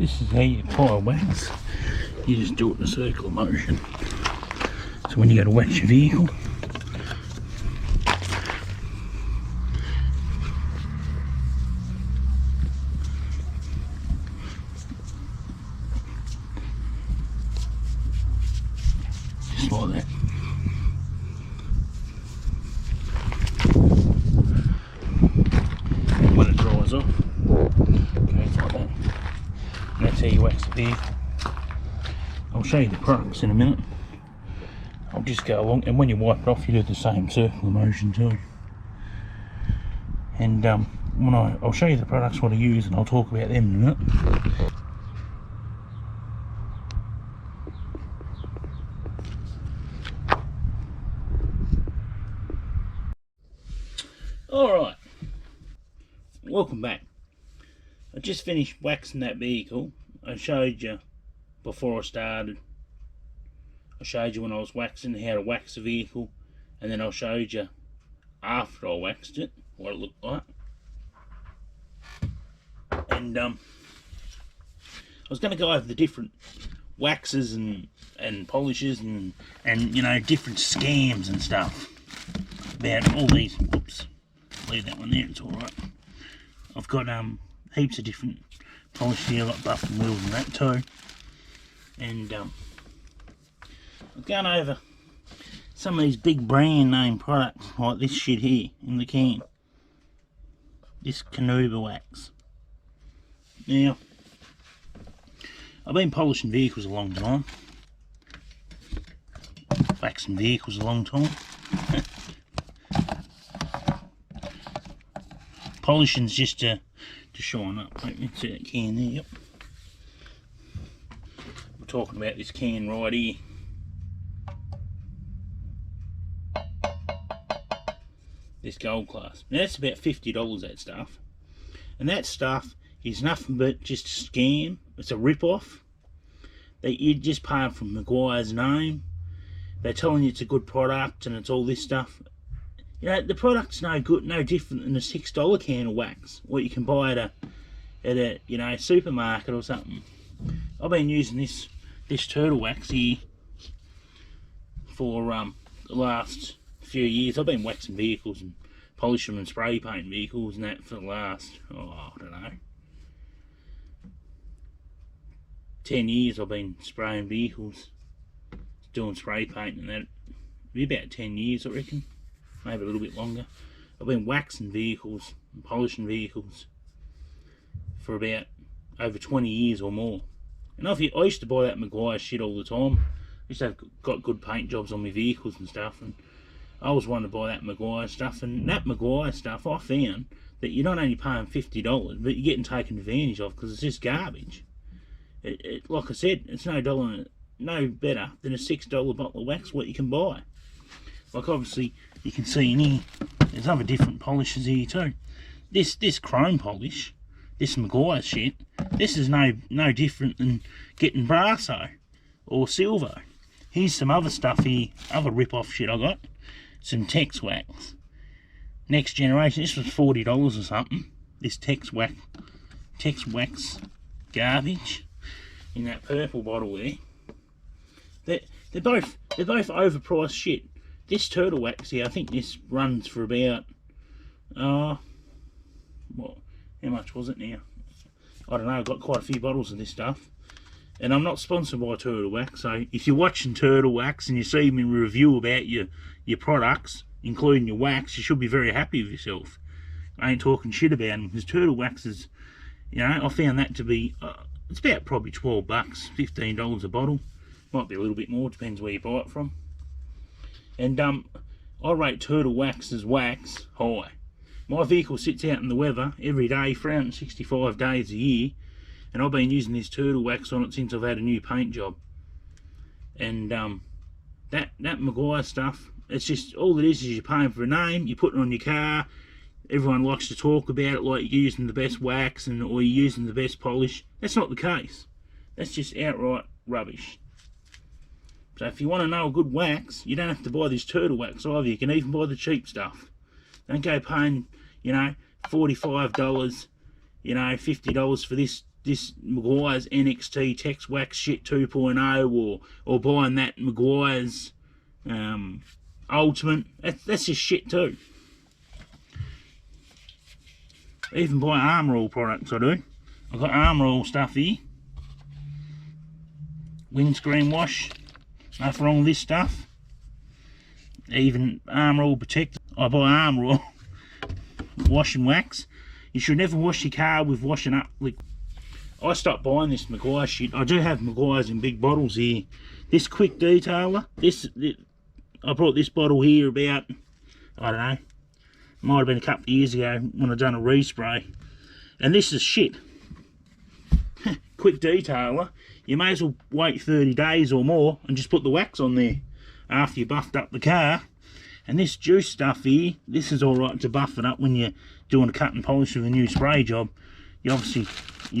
This is how you apply wax. You just do it in a circular motion. So when you go to wax your vehicle, just like that. And when it dries off, it goes like that. And that's how you wax the vehicle. I'll show you the products in a minute. I'll just go along, and when you wipe it off, you do the same circular motion too. And when I'll show you the products what I use, and I'll talk about them in a minute. Alright, welcome back. I just finished waxing that vehicle. I showed you before I started. I showed you when I was waxing how to wax the vehicle, and then I showed you after I waxed it what it looked like. And I was going to go over the different waxes and polishes and you know, different scams and stuff about all these. Whoops, leave that one there, it's alright. I've got heaps of different polish here, like buff and wheels and that too. And I'm going over some of these big brand name products like this shit here in the can. This Canuba wax. Now, I've been polishing vehicles a long time. Waxing vehicles a long time. Polishing's just to shine up. Let me see that can there, yep. We're talking about this can right here. This gold class. Now that's about $50, that stuff. And that stuff is nothing but just a scam. It's a rip-off. You just pay it from Maguire's name. They're telling you it's a good product and it's all this stuff. You know, the product's no good, no different than a $6 can of wax, what you can buy at a you know, supermarket or something. I've been using this turtle wax here for the last few years. I've been waxing vehicles and polishing and spray painting vehicles and that for the last, I don't know, 10 years. I've been spraying vehicles, doing spray painting and that. It'll be about 10 years, I reckon, maybe a little bit longer. I've been waxing vehicles and polishing vehicles for about over 20 years or more. And I used to buy that Maguire shit all the time. I used to have got good paint jobs on my vehicles and stuff, and I always wanted to buy that Maguire stuff. And that Maguire stuff, I found that you're not only paying $50, but you're getting taken advantage of because it's just garbage. Like I said, it's no better than a $6 bottle of wax what you can buy. Like obviously you can see in here, there's other different polishes here too. This chrome polish, this Maguire shit, this is no different than getting Brasso or Silver. Here's some other stuff here, other rip-off shit I got. Some Tex wax. Next generation, this was $40 or something. This Tex wax garbage in that purple bottle there. They're both overpriced shit. This turtle wax here, I think this runs for about what? How much was it now? I don't know. I've got quite a few bottles of this stuff, and I'm not sponsored by Turtle Wax. So if you're watching Turtle Wax and you see me review about your products, including your wax, you should be very happy with yourself. I ain't talking shit about them because Turtle Wax is, you know, I found that to be it's about probably $12, $15 a bottle. Might be a little bit more, depends where you buy it from. And I rate Turtle Wax's wax high. My vehicle sits out in the weather every day, 365 days a year, and I've been using this Turtle Wax on it since I've had a new paint job. And that Maguire stuff, it's just, all it is you're paying for a name, you put it on your car. Everyone likes to talk about it like you're using the best wax or you're using the best polish. That's not the case. That's just outright rubbish. So if you want to know a good wax, you don't have to buy this Turtle Wax either. You can even buy the cheap stuff. Don't go paying, you know, $45, you know, $50 for this this Meguiar's NXT Tex Wax shit 2.0 or buying that Meguiar's Ultimate, that's just shit too. Even buy Armour All products I do. I've got Armour All stuff here. Windscreen wash, nothing wrong with this stuff. Even Armour All Protect. I buy Armour All wash and wax. You should never wash your car with washing up liquid. I stopped buying this Meguiar shit. I do have Meguiar's in big bottles here. This quick detailer, I brought this bottle here about, I don't know, might have been a couple of years ago when I done a respray. And this is shit. Quick detailer, you may as well wait 30 days or more and just put the wax on there after you buffed up the car. And this juice stuff here, this is alright to buff it up when you're doing a cut and polish with a new spray job. You've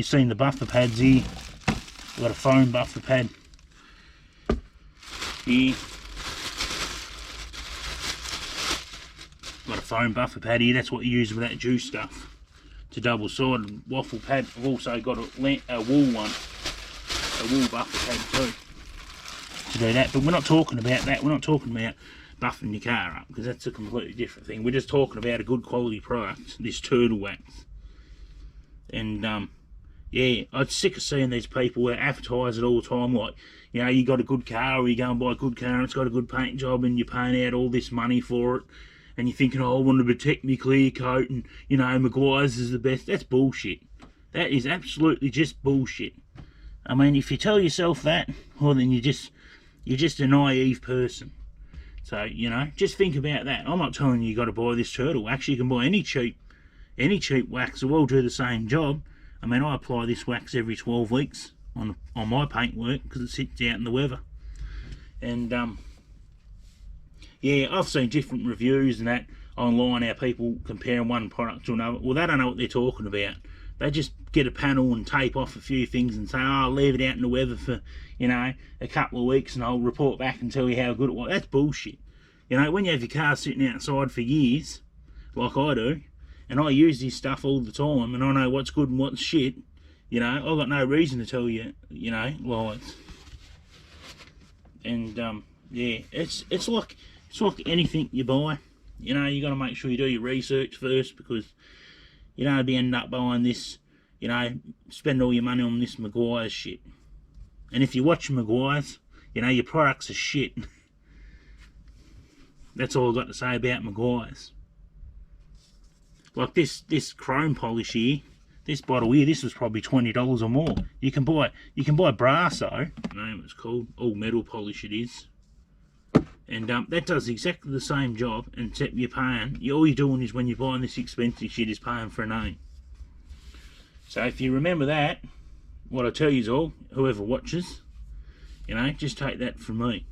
seen the buffer pads here. I've got a foam buffer pad here. Got a foam buffer pad here. That's what you use with that juice stuff. It's a double-sided waffle pad. I've also got a wool one, a wool buffer pad too, to do that. But we're not talking about that. We're not talking about buffing your car up, because that's a completely different thing. We're just talking about a good quality product, this turtle wax. And yeah, I'm sick of seeing these people that advertise it all the time, like, you know, you got a good car, or you go and buy a good car and it's got a good paint job and you're paying out all this money for it, and you're thinking, oh, I want to protect me clear coat, and, you know, Meguiar's is the best. That's bullshit. That is absolutely just bullshit. I mean, if you tell yourself that, well, then you're just a naive person. So, you know, just think about that. I'm not telling you got to buy this turtle wax. You can buy any cheap wax that will do the same job. I mean, I apply this wax every 12 weeks on my paint work because it sits out in the weather. And yeah, I've seen different reviews and that online, how people comparing one product to another. Well, they don't know what they're talking about. They just get a panel and tape off a few things and say, oh, I'll leave it out in the weather for, you know, a couple of weeks and I'll report back and tell you how good it was. That's bullshit. You know, when you have your car sitting outside for years, like I do, and I use this stuff all the time, and I know what's good and what's shit, you know, I've got no reason to tell you, you know, lies. And yeah, it's like anything you buy. You know, you got to make sure you do your research first, because you don't be ending up buying this, you know, spend all your money on this Meguiar's shit. And if you watch Meguiar's, you know, your products are shit. That's all I've got to say about Meguiar's. Like this chrome polish here, this bottle here, this was probably $20 or more. You can buy Brasso, name it's called, all metal polish it is. And that does exactly the same job, and except you're paying, all you're doing is when you're buying this expensive shit is paying for a name. So if you remember that, what I tell you all, whoever watches, you know, just take that from me.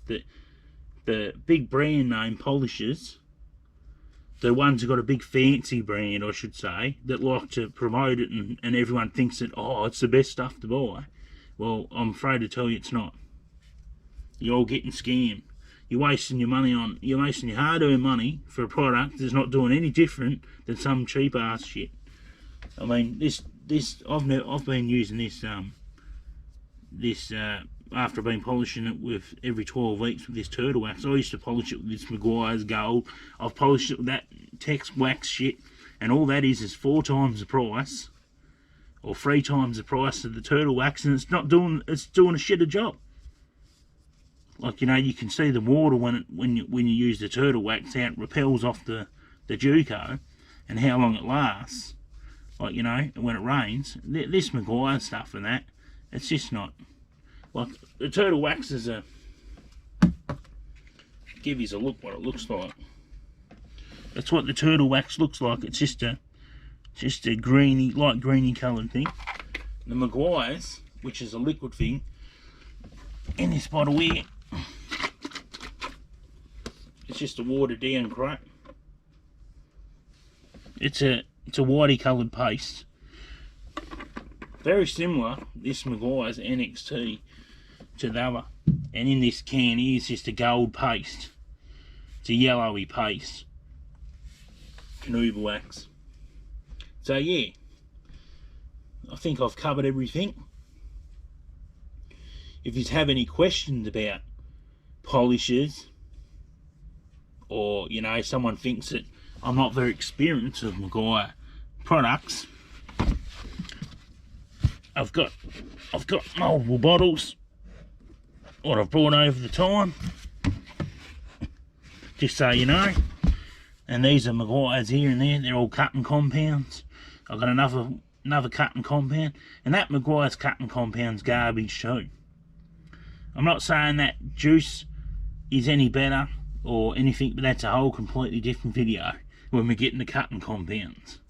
The big brand name polishes, the ones who got a big fancy brand, I should say, that like to promote it and everyone thinks that, oh, it's the best stuff to buy. Well, I'm afraid to tell you it's not. You're all getting scammed. You're wasting your hard-earned money for a product that's not doing any different than some cheap ass shit. I mean, I've been using this after I've been polishing it with every 12 weeks with this turtle wax. I used to polish it with this Meguiar's Gold. I've polished it with that Tex Wax shit, and all that is 4 times the price, or 3 times the price of the turtle wax, and it's doing a shitter job. Like, you know, you can see the water when you use the turtle wax, how it repels off the Juco, and how long it lasts. Like, you know, when it rains, this Meguiar stuff and that, it's just not. Like, the turtle wax is give you a look what it looks like. That's what the turtle wax looks like. It's just a greeny, light greeny coloured thing. The Meguiar's, which is a liquid thing, in this bottle here, it's just a watered down crap. It's a whitey coloured paste. Very similar, this Meguiar's NXT, to the other. And in this can here is just a gold paste. It's a yellowy paste. Canuba wax. So yeah, I think I've covered everything. If you have any questions about polishes, or you know, someone thinks that I'm not very experienced with Maguire products, I've got multiple bottles what I've brought over the time, just so you know. And these are Maguires here and there. They're all cutting compounds. I've got another cutting compound, and that Maguire's cutting compound's garbage too. I'm not saying that juice is any better or anything, but that's a whole completely different video when we get into cutting compounds.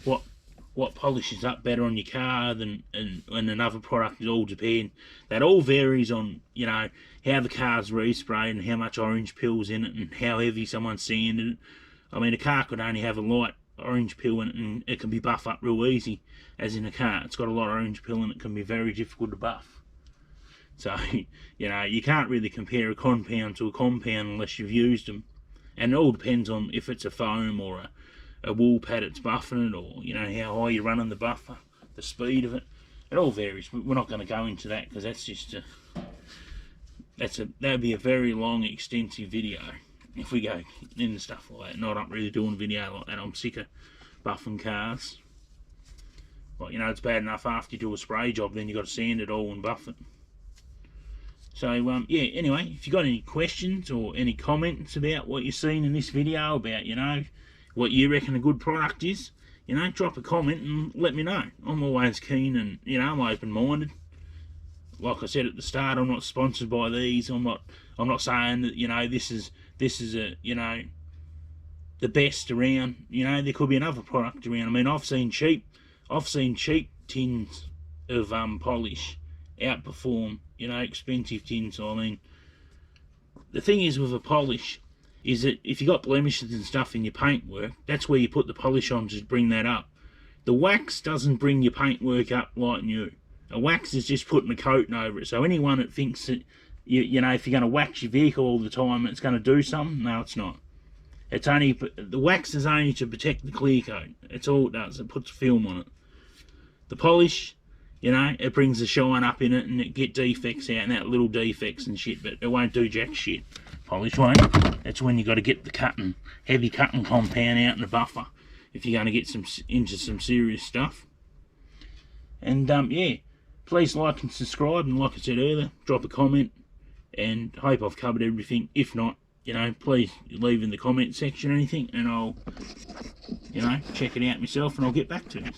What polishes up better on your car than and another product, is all depend. That all varies on, you know, how the car's resprayed and how much orange pill's in it and how heavy someone sanded it. I mean, a car could only have a light orange pill in it and it can be buff up real easy, as in a car it's got a lot of orange pill and it can be very difficult to buff. So, you know, you can't really compare a compound to a compound unless you've used them. And it all depends on if it's a foam or a wool pad it's buffing it, or, you know, how high you're running the buffer, the speed of it. It all varies. We're not going to go into that because that's just that'd be a very long, extensive video if we go into stuff like that. And I'm not really doing a video like that. I'm sick of buffing cars. Like, you know, it's bad enough after you do a spray job, then you got to sand it all and buff it. So, yeah, anyway, if you got any questions or any comments about what you've seen in this video, about, you know, what you reckon a good product is, you know, drop a comment and let me know. I'm always keen and, you know, I'm open-minded. Like I said at the start, I'm not sponsored by these. I'm not saying that, you know, this is a, you know, the best around. You know, there could be another product around. I mean, I've seen cheap tins of polish outperform, you know, expensive tins. So I mean, the thing is with a polish is that if you got blemishes and stuff in your paintwork, that's where you put the polish on to bring that up. The wax doesn't bring your paintwork up like new. A wax is just putting a coating over it. So anyone that thinks that you know, if you're going to wax your vehicle all the time, it's going to do something, no, it's not. It's only, the wax is only to protect the clear coat. It's all it does. It puts film on it. The polish, you know, it brings the shine up in it and it get defects out and that little defects and shit, but it won't do jack shit. Polish won't. That's when you got to get the heavy cutting compound out in the buffer if you're going to get into some serious stuff. And yeah, please like and subscribe, and like I said earlier, drop a comment, and hope I've covered everything. If not, you know, please leave in the comment section or anything, and I'll, you know, check it out myself and I'll get back to you.